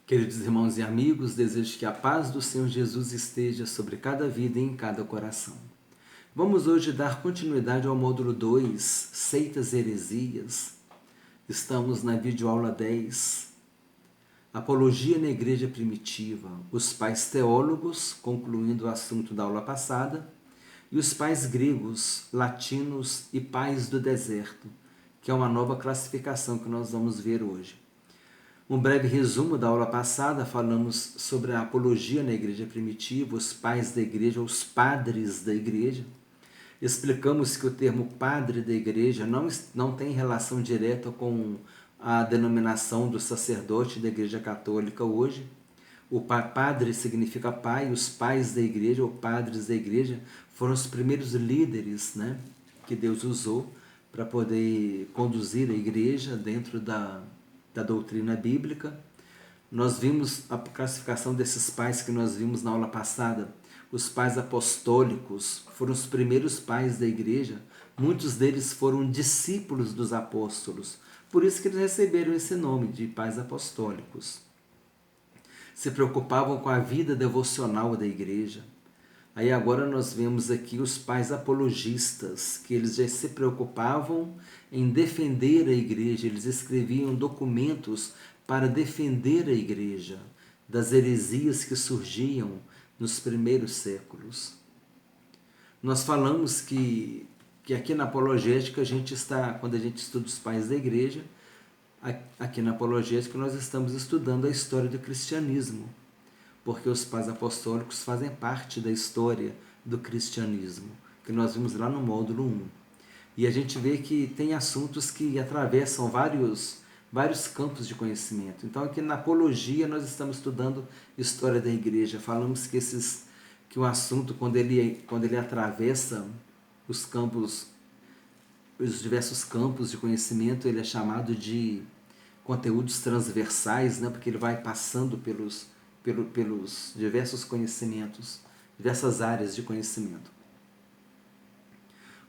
Queridos irmãos e amigos, desejo que a paz do Senhor Jesus esteja sobre cada vida e em cada coração. Vamos hoje dar continuidade ao módulo 2, Seitas e Heresias. Estamos na videoaula 10, Apologia na Igreja Primitiva, os pais teólogos, concluindo o assunto da aula passada, e os pais gregos, latinos e pais do deserto, que é uma nova classificação que nós vamos ver hoje. Um breve resumo da aula passada, falamos sobre a apologia na igreja primitiva, os pais da igreja, os padres da igreja. Explicamos que o termo padre da igreja não tem relação direta com a denominação do sacerdote da igreja católica hoje. O padre significa pai, os pais da igreja ou padres da igreja foram os primeiros líderes, que Deus usou para poder conduzir a igreja dentro da doutrina bíblica. Nós vimos a classificação desses pais que nós vimos na aula passada. Os pais apostólicos foram os primeiros pais da igreja. Muitos deles foram discípulos dos apóstolos. Por isso que eles receberam esse nome de pais apostólicos. Se preocupavam com a vida devocional da igreja. Aí agora nós vemos aqui os pais apologistas, que eles já se preocupavam em defender a igreja, eles escreviam documentos para defender a igreja das heresias que surgiam nos primeiros séculos. Nós falamos que aqui na apologética quando a gente estuda os pais da igreja, aqui na apologética nós estamos estudando a história do cristianismo, porque os pais apostólicos fazem parte da história do cristianismo, que nós vimos lá no módulo 1. E a gente vê que tem assuntos que atravessam vários campos de conhecimento. Então aqui na apologia nós estamos estudando história da igreja. Falamos que o assunto, quando ele atravessa os diversos campos de conhecimento, ele é chamado de conteúdos transversais, porque ele vai passando pelos diversos conhecimentos, diversas áreas de conhecimento.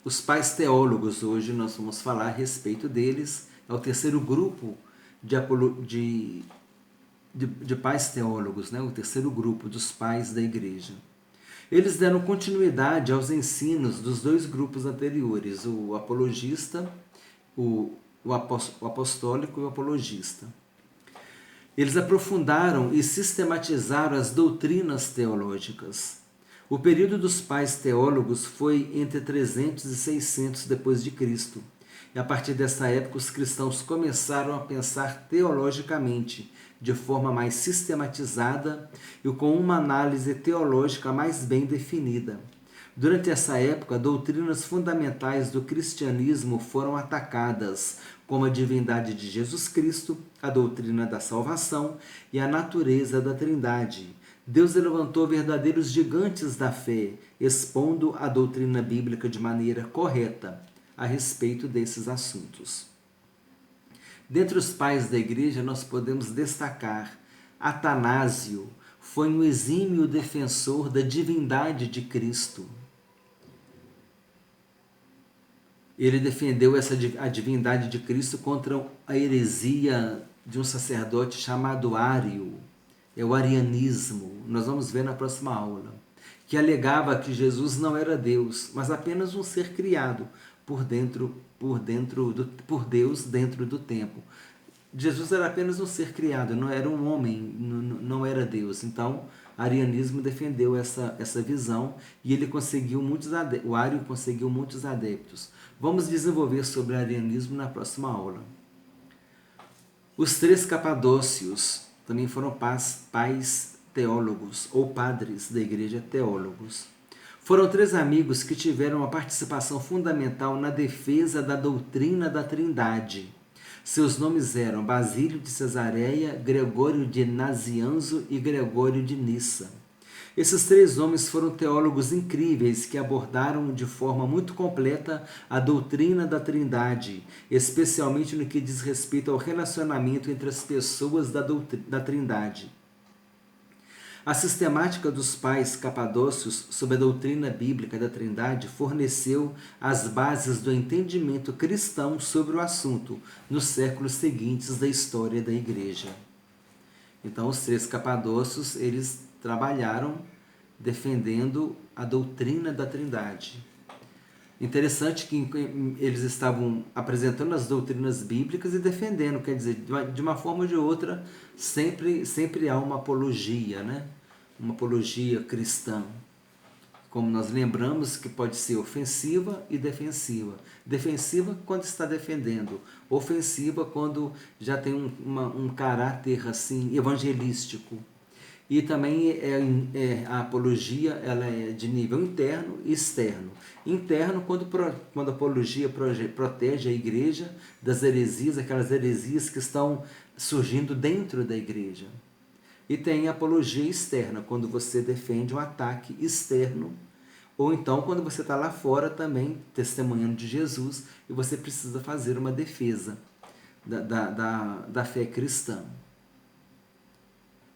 Os pais teólogos, hoje nós vamos falar a respeito deles, é o terceiro grupo de pais teólogos, o terceiro grupo dos pais da igreja. Eles deram continuidade aos ensinos dos dois grupos anteriores, o apologista, o apostólico e o apologista. Eles aprofundaram e sistematizaram as doutrinas teológicas. O período dos pais teólogos foi entre 300 e 600 depois de Cristo. E a partir dessa época os cristãos começaram a pensar teologicamente, de forma mais sistematizada e com uma análise teológica mais bem definida. Durante essa época, doutrinas fundamentais do cristianismo foram atacadas, como a divindade de Jesus Cristo, a doutrina da salvação e a natureza da Trindade. Deus levantou verdadeiros gigantes da fé, expondo a doutrina bíblica de maneira correta a respeito desses assuntos. Dentre os pais da igreja, nós podemos destacar Atanásio, foi um exímio defensor da divindade de Cristo. Ele defendeu a divindade de Cristo contra a heresia de um sacerdote chamado Ário, é o arianismo, nós vamos ver na próxima aula, que alegava que Jesus não era Deus, mas apenas um ser criado por Deus dentro do tempo. Jesus era apenas um ser criado, não era um homem, não era Deus. Então, o arianismo defendeu essa visão e o Ário conseguiu muitos adeptos. Vamos desenvolver sobre o arianismo na próxima aula. Os três capadócios também foram pais teólogos ou padres da igreja teólogos. Foram três amigos que tiveram uma participação fundamental na defesa da doutrina da Trindade. Seus nomes eram Basílio de Cesareia, Gregório de Nazianzo e Gregório de Nissa. Esses três homens foram teólogos incríveis que abordaram de forma muito completa a doutrina da Trindade, especialmente no que diz respeito ao relacionamento entre as pessoas da Trindade. A sistemática dos pais capadócios sobre a doutrina bíblica da Trindade forneceu as bases do entendimento cristão sobre o assunto nos séculos seguintes da história da Igreja. Então, os 3 capadócios, eles trabalharam defendendo a doutrina da Trindade. Interessante que eles estavam apresentando as doutrinas bíblicas e defendendo, quer dizer, de uma forma ou de outra, sempre há uma apologia, né? Uma apologia cristã. Como nós lembramos, que pode ser ofensiva e defensiva. Defensiva quando está defendendo, ofensiva quando já tem um caráter assim evangelístico. E também a apologia, ela é de nível interno e externo. Interno, quando a apologia protege a igreja das heresias, aquelas heresias que estão surgindo dentro da igreja. E tem a apologia externa, quando você defende um ataque externo, ou então quando você está lá fora também testemunhando de Jesus e você precisa fazer uma defesa da fé cristã.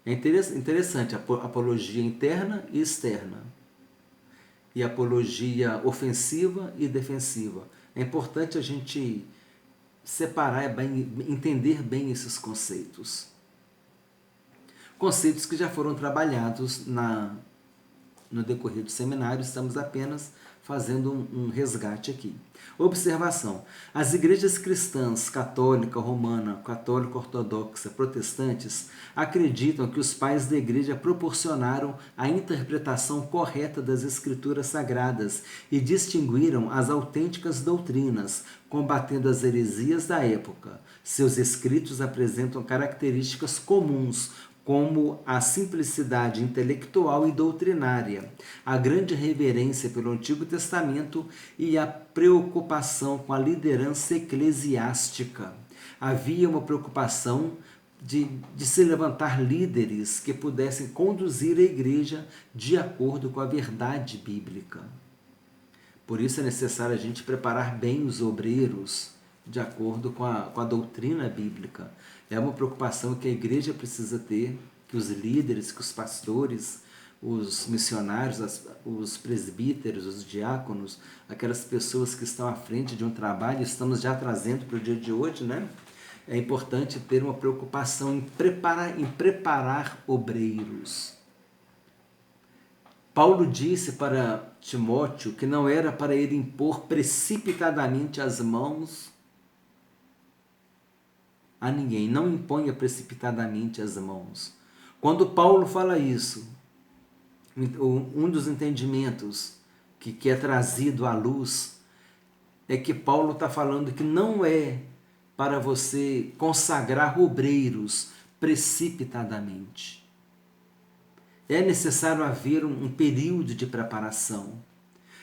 É interessante a apologia interna e externa, e a apologia ofensiva e defensiva. É importante a gente separar, entender bem esses conceitos. Conceitos que já foram trabalhados no decorrer do seminário, estamos apenas fazendo um resgate aqui. Observação: as igrejas cristãs, católica, romana, católica, ortodoxa, protestantes, acreditam que os pais da igreja proporcionaram a interpretação correta das escrituras sagradas e distinguiram as autênticas doutrinas, combatendo as heresias da época. Seus escritos apresentam características comuns, como a simplicidade intelectual e doutrinária, a grande reverência pelo Antigo Testamento e a preocupação com a liderança eclesiástica. Havia uma preocupação de se levantar líderes que pudessem conduzir a igreja de acordo com a verdade bíblica. Por isso é necessário a gente preparar bem os obreiros de acordo com a doutrina bíblica. É uma preocupação que a igreja precisa ter, que os líderes, que os pastores, os missionários, os presbíteros, os diáconos, aquelas pessoas que estão à frente de um trabalho, estamos já trazendo para o dia de hoje, né? É importante ter uma preocupação em preparar obreiros. Paulo disse para Timóteo que não era para ele impor precipitadamente as mãos a ninguém, não imponha precipitadamente as mãos. Quando Paulo fala isso, um dos entendimentos que é trazido à luz é que Paulo está falando que não é para você consagrar obreiros precipitadamente. É necessário haver um período de preparação,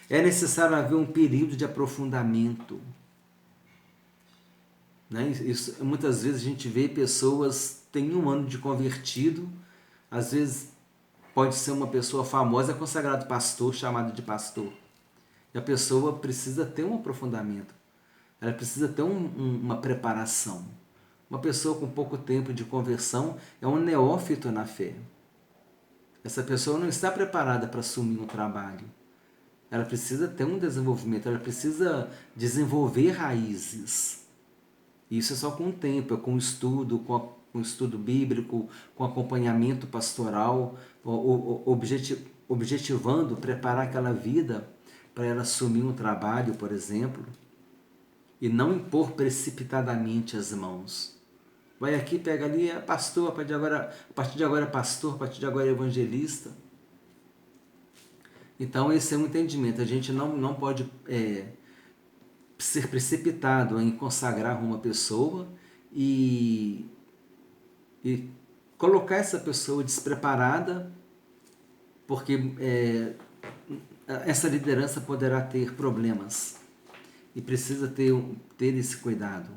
é necessário haver um período de aprofundamento. Né? Isso, muitas vezes a gente vê pessoas têm 1 ano de convertido, às vezes pode ser uma pessoa famosa, consagrado pastor, chamado de pastor. E a pessoa precisa ter um aprofundamento, ela precisa ter uma preparação. Uma pessoa com pouco tempo de conversão é um neófito na fé. Essa pessoa não está preparada para assumir um trabalho. Ela precisa ter um desenvolvimento, ela precisa desenvolver raízes. Isso é só com o tempo, é com o estudo, com o estudo bíblico, com acompanhamento pastoral, objetivando preparar aquela vida para ela assumir um trabalho, por exemplo, e não impor precipitadamente as mãos. Vai aqui, pega ali, é pastor, a partir de agora é pastor, a partir de agora é evangelista. Então esse é um entendimento, a gente não pode ser precipitado em consagrar uma pessoa e colocar essa pessoa despreparada, porque essa liderança poderá ter problemas e precisa ter esse cuidado.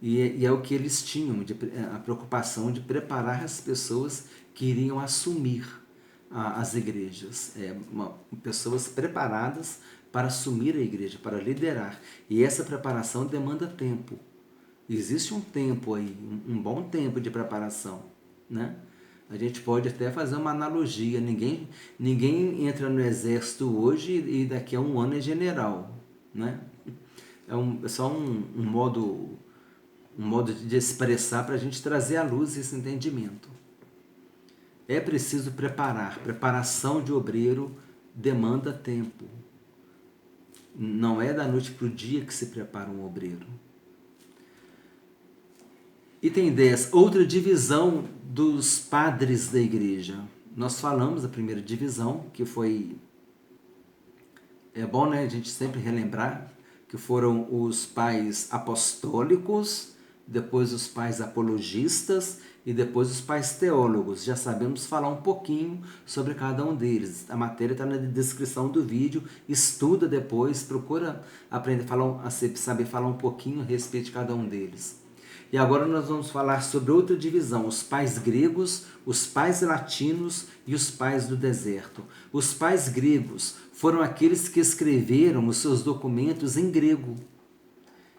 E é o que eles tinham, a preocupação de preparar as pessoas que iriam assumir as igrejas, pessoas preparadas para assumir a igreja, para liderar. E essa preparação demanda tempo. Existe um tempo aí, um bom tempo de preparação, né? A gente pode até fazer uma analogia. Ninguém entra no exército hoje e daqui a 1 ano é general, né? É só um modo de expressar para a gente trazer à luz esse entendimento. É preciso preparar. Preparação de obreiro demanda tempo. Não é da noite para o dia que se prepara um obreiro. Item 10. Outra divisão dos padres da igreja. Nós falamos da primeira divisão, que foi... É bom, né, a gente sempre relembrar que foram os pais apostólicos, depois os pais apologistas e depois os pais teólogos. Já sabemos falar um pouquinho sobre cada um deles. A matéria está na descrição do vídeo. Estuda depois, procura aprender saber falar um pouquinho a respeito de cada um deles. E agora nós vamos falar sobre outra divisão, os pais gregos, os pais latinos e os pais do deserto. Os pais gregos foram aqueles que escreveram os seus documentos em grego.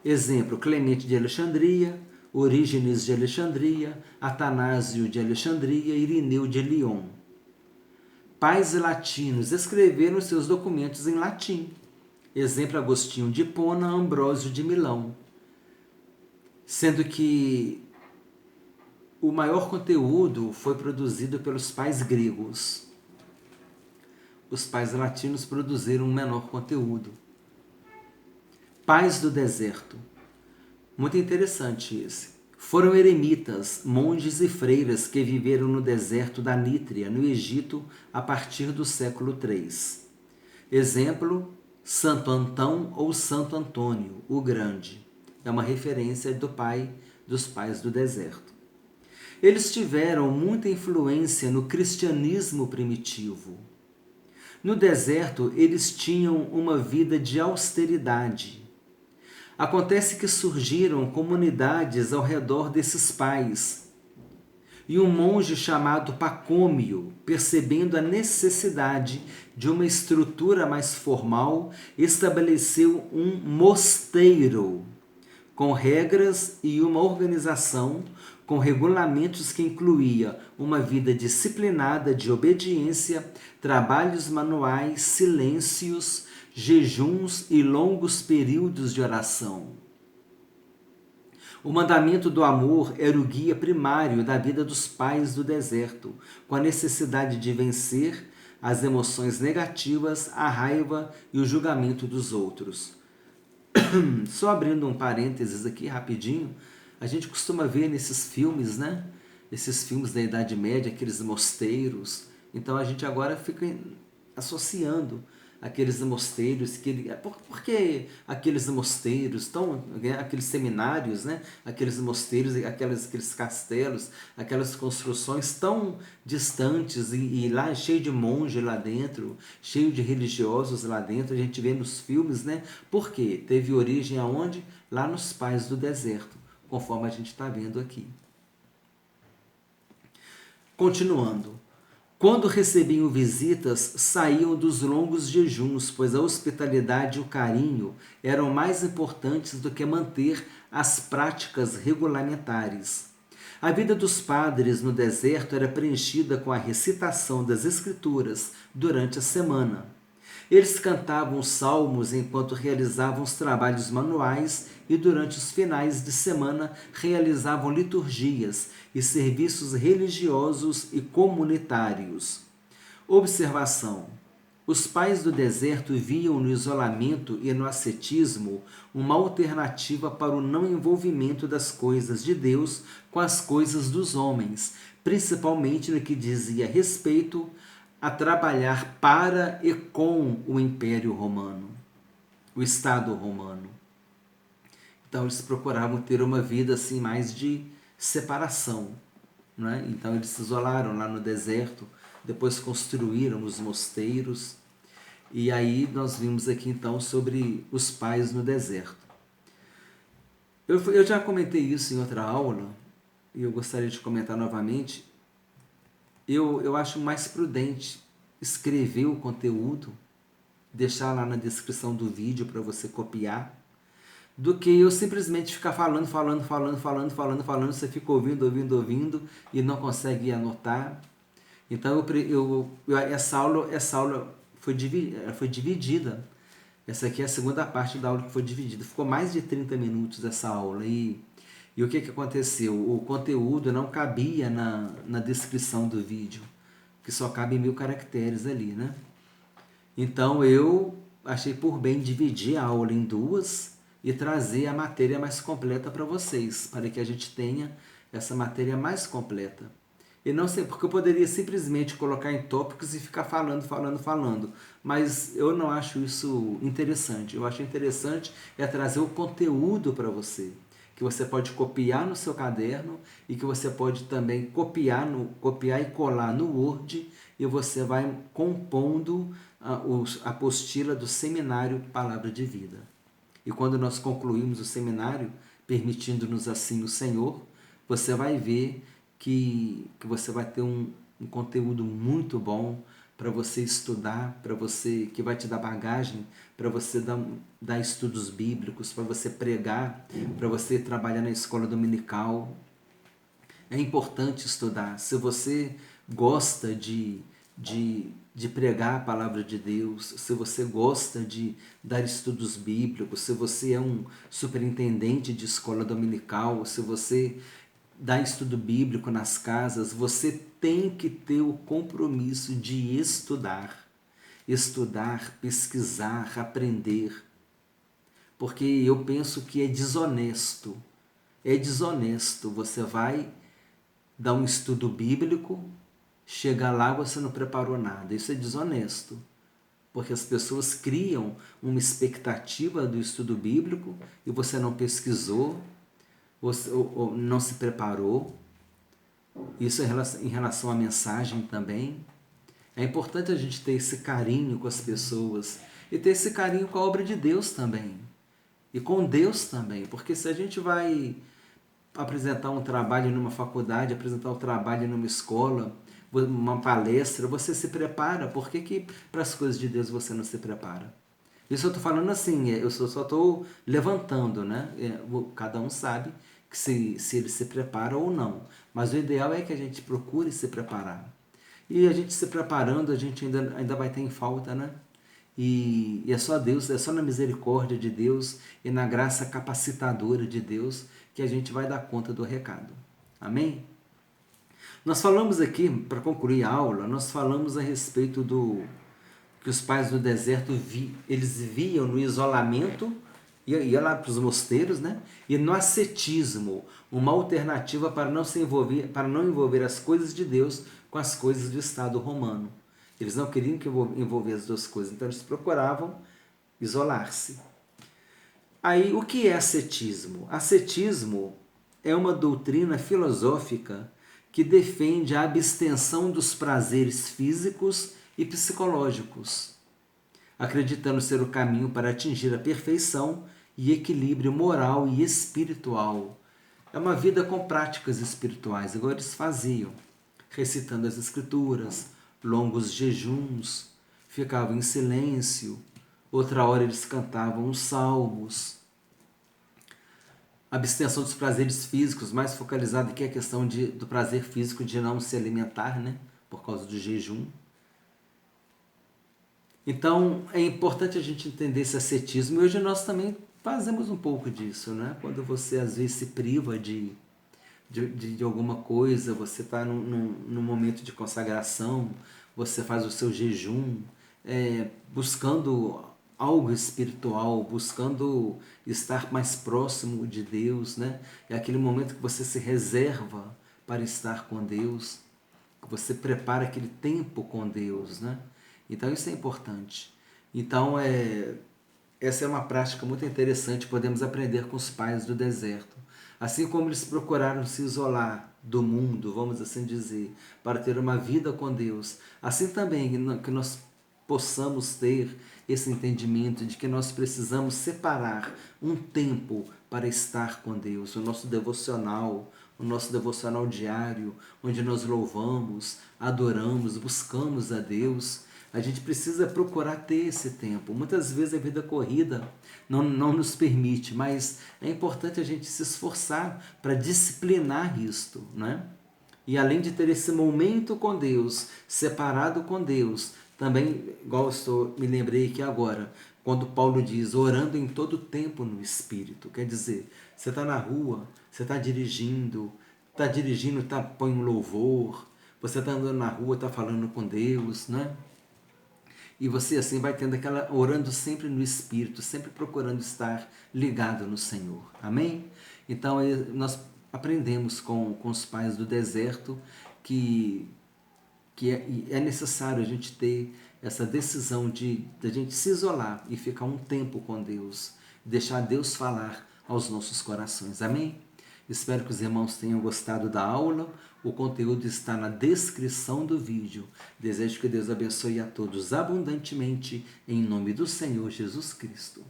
Exemplo, Clemente de Alexandria, Orígenes de Alexandria, Atanásio de Alexandria, Irineu de Lyon. Pais latinos escreveram seus documentos em latim. Exemplo, Agostinho de Hipona, Ambrósio de Milão. Sendo que o maior conteúdo foi produzido pelos pais gregos. Os pais latinos produziram um menor conteúdo. Pais do deserto. Muito interessante esse. Foram eremitas, monges e freiras que viveram no deserto da Nítria, no Egito, a partir do século III. Exemplo, Santo Antão ou Santo Antônio, o Grande. É uma referência dos pais do deserto. Eles tiveram muita influência no cristianismo primitivo. No deserto, eles tinham uma vida de austeridade. Acontece que surgiram comunidades ao redor desses pais. E um monge chamado Pacômio, percebendo a necessidade de uma estrutura mais formal, estabeleceu um mosteiro, com regras e uma organização, com regulamentos que incluía uma vida disciplinada de obediência, trabalhos manuais, silêncios, jejuns e longos períodos de oração. O mandamento do amor era o guia primário da vida dos pais do deserto, com a necessidade de vencer as emoções negativas, a raiva e o julgamento dos outros. Só abrindo um parênteses aqui rapidinho, a gente costuma ver nesses filmes, né? Esses filmes da Idade Média, aqueles mosteiros. Então a gente agora fica associando aqueles mosteiros, por que aqueles mosteiros, aqueles seminários, né? Aqueles mosteiros, aqueles castelos, aquelas construções tão distantes e lá cheio de monge lá dentro, cheio de religiosos lá dentro, a gente vê nos filmes, né? Por quê? Teve origem aonde? Lá nos pais do deserto, conforme a gente está vendo aqui. Continuando. Quando recebiam visitas, saíam dos longos jejuns, pois a hospitalidade e o carinho eram mais importantes do que manter as práticas regulamentares. A vida dos padres no deserto era preenchida com a recitação das Escrituras durante a semana. Eles cantavam salmos enquanto realizavam os trabalhos manuais e durante os finais de semana realizavam liturgias e serviços religiosos e comunitários. Observação: os pais do deserto viam no isolamento e no ascetismo uma alternativa para o não envolvimento das coisas de Deus com as coisas dos homens, principalmente no que dizia respeito a trabalhar para e com o Império Romano, o Estado Romano. Então eles procuravam ter uma vida assim mais de separação, né? Então eles se isolaram lá no deserto, depois construíram os mosteiros, e aí nós vimos aqui então sobre os pais no deserto. Eu já comentei isso em outra aula, e eu gostaria de comentar novamente. Eu acho mais prudente escrever o conteúdo, deixar lá na descrição do vídeo para você copiar, do que eu simplesmente ficar falando, você fica ouvindo e não consegue anotar. Então essa aula foi dividida. Essa aqui é a segunda parte da aula que foi dividida. Ficou mais de 30 minutos essa aula. E o que aconteceu? O conteúdo não cabia na descrição do vídeo. que só cabe 1000 caracteres ali, né? Então eu achei por bem dividir a aula em duas e trazer a matéria mais completa para vocês, para que a gente tenha essa matéria mais completa. E não sei, porque eu poderia simplesmente colocar em tópicos e ficar falando, mas eu não acho isso interessante. Eu acho interessante é trazer o conteúdo para você, que você pode copiar no seu caderno e que você pode também copiar e colar no Word, e você vai compondo a apostila do seminário Palavra de Vida. E quando nós concluímos o seminário, permitindo-nos assim o Senhor, você vai ver que você vai ter um conteúdo muito bom para você estudar, para você, que vai te dar bagagem, para você dar estudos bíblicos, para você pregar, para você trabalhar na escola dominical. É importante estudar. Se você gosta de pregar a palavra de Deus, se você gosta de dar estudos bíblicos, se você é um superintendente de escola dominical, se você dá estudo bíblico nas casas, você tem que ter o compromisso de estudar. Estudar, pesquisar, aprender. Porque eu penso que é desonesto. É desonesto. Você vai dar um estudo bíblico, chega lá você não preparou nada. Isso é desonesto. Porque as pessoas criam uma expectativa do estudo bíblico e você não pesquisou, ou não se preparou. Isso em relação à mensagem também. É importante a gente ter esse carinho com as pessoas e ter esse carinho com a obra de Deus também. E com Deus também. Porque se a gente vai apresentar um trabalho numa faculdade, apresentar um trabalho numa escola, uma palestra, você se prepara. Por que para as coisas de Deus você não se prepara? Isso eu estou falando assim, eu só estou levantando, né? Cada um sabe que se ele se prepara ou não. Mas o ideal é que a gente procure se preparar. E a gente se preparando, a gente ainda vai ter em falta, né? E é só Deus, é só na misericórdia de Deus e na graça capacitadora de Deus que a gente vai dar conta do recado. Amém? Nós falamos aqui, para concluir a aula, nós falamos a respeito do que os pais do deserto eles viam no isolamento, ia lá para os mosteiros, né? E no ascetismo, uma alternativa para não envolver as coisas de Deus com as coisas do Estado romano. Eles não queriam envolver as duas coisas, então eles procuravam isolar-se. Aí, o que é ascetismo? Ascetismo é uma doutrina filosófica que defende a abstenção dos prazeres físicos e psicológicos, acreditando ser o caminho para atingir a perfeição e equilíbrio moral e espiritual. É uma vida com práticas espirituais, igual eles faziam, recitando as escrituras, longos jejuns, ficavam em silêncio, outra hora eles cantavam os salmos. Abstenção dos prazeres físicos, mais focalizado aqui a questão do prazer físico de não se alimentar, né, por causa do jejum. Então, é importante a gente entender esse ascetismo, e hoje nós também fazemos um pouco disso, né? Quando você às vezes se priva de alguma coisa, você está num momento de consagração, você faz o seu jejum, buscando algo espiritual, buscando estar mais próximo de Deus, né? É aquele momento que você se reserva para estar com Deus, que você prepara aquele tempo com Deus, né? Então isso é importante. Então essa é uma prática muito interessante, podemos aprender com os pais do deserto. Assim como eles procuraram se isolar do mundo, vamos assim dizer, para ter uma vida com Deus, assim também que nós possamos ter esse entendimento de que nós precisamos separar um tempo para estar com Deus, o nosso devocional diário, onde nós louvamos, adoramos, buscamos a Deus. A gente precisa procurar ter esse tempo. Muitas vezes a vida corrida não nos permite, mas é importante a gente se esforçar para disciplinar isto, né? E além de ter esse momento com Deus, separado com Deus, também, igual me lembrei aqui agora, quando Paulo diz, orando em todo tempo no Espírito. Quer dizer, você está na rua, você está dirigindo, põe um louvor, Você está andando na rua, está falando com Deus, né? E você assim vai tendo aquela, orando sempre no Espírito, sempre procurando estar ligado no Senhor. Amém? Então nós aprendemos com os pais do deserto que é necessário a gente ter essa decisão de a gente se isolar e ficar um tempo com Deus, deixar Deus falar aos nossos corações. Amém? Espero que os irmãos tenham gostado da aula. O conteúdo está na descrição do vídeo. Desejo que Deus abençoe a todos abundantemente, em nome do Senhor Jesus Cristo.